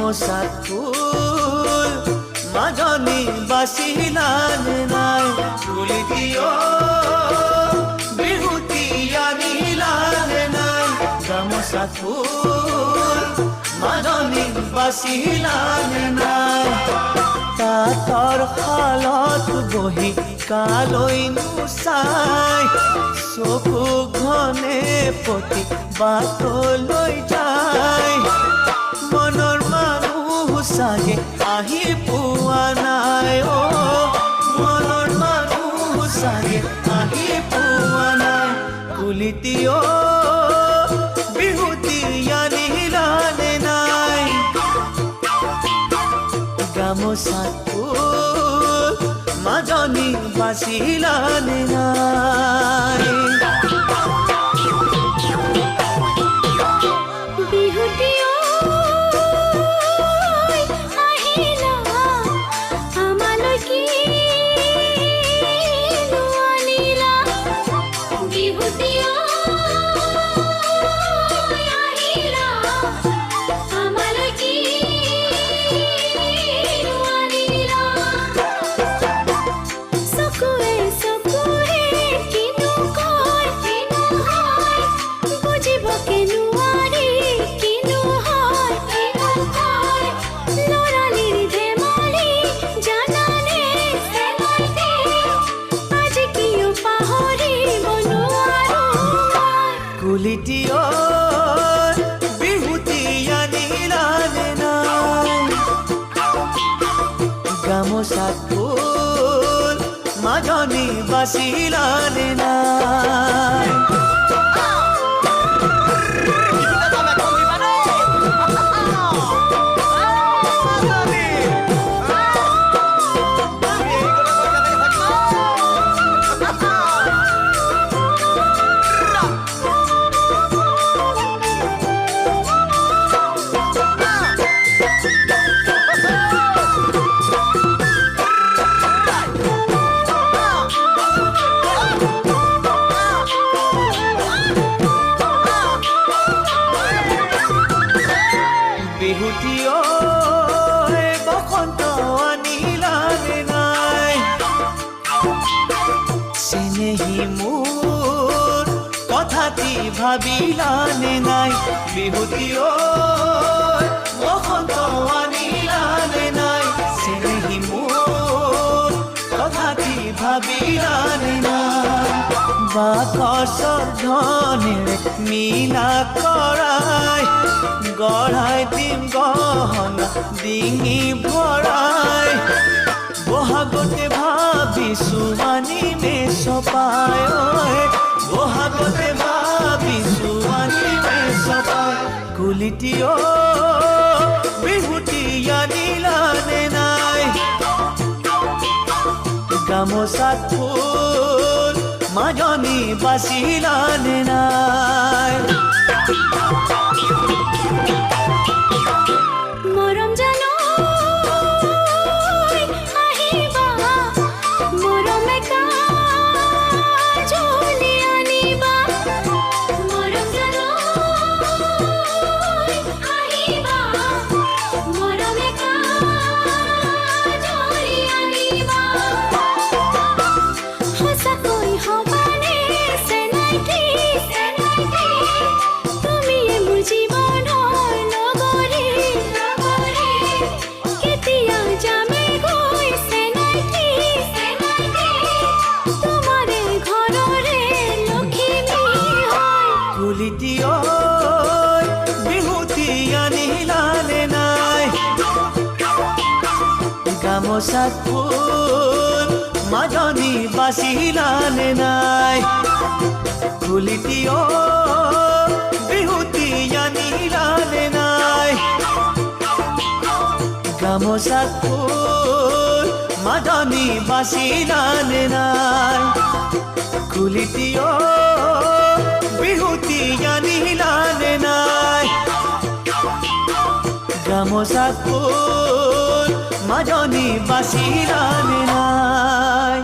গামোচাত ফুল মাজনী বাচিলানে নাই তুলি দিয় বিহুতি আনিলানে নাই গামোচাত ফুল মাজনী বাচিলানে নাই তাঁতৰ শালত বহি কালৈ নুচাই চকু ঘনে পতি বাটলৈ যায় মনৰ মানুহ চাগে আহি পোৱা নাই মনৰ মানুহ চাগে আহি পোৱা নাই কুলিটিয় বিহুতি আনিলানে নাই গামোচাত ফুল মাজনী বাচিলানে নাই কুলিটিয় বিহুতি আনিলানে নাই গামোচাত ফুল মাজনী বাচিলানে নাই বিহুটিয় বসন্ত আনিলানে নাই চেনেহী মোৰ কথাটি ভাবিলানে নাই বিহুটিয় বসন্ত আনিলানে নাই চেনেহী মোৰ কথাটি ভাবিলানে নাই বাকচৰ ধনেৰে মিলা কৰাই গঢ়াই দিম গহনা ডিঙি ভৰাই বহাগতে ভাবিছো আনিমে চপাই বহাগতে ভাবিছো আনিমে চপাই কুলিটিয় বিহুতি আনিলানে নাই গামোচাত ফুল মাজনী বাচিলানে নাই মৰম জানো আহিবা মৰমে কাজলি আনিবা মৰম জানো আহিবা মৰমে কাজলি আনিবা সঁচাকৈ হবানে চেনাইটি তুমি মোৰ জীৱনৰ লগৰী কেতিয়া যামে গৈ চেনাইটি তোমাৰে ঘৰৰে লখিমী হয় কুলিটিয় বিহুতি আনিলানে নাই গামোচাত ফুল মাজনী বাচিলানে নাই কুলিটিয় বিহুতি আনিলানে নাই গামোচাত ফুল মাজনী বাচিলানে নাই কুলিটিয় বিহুতি আনিলানে নাই গামোচাত ফুল মাজনী বাচিলানে নাই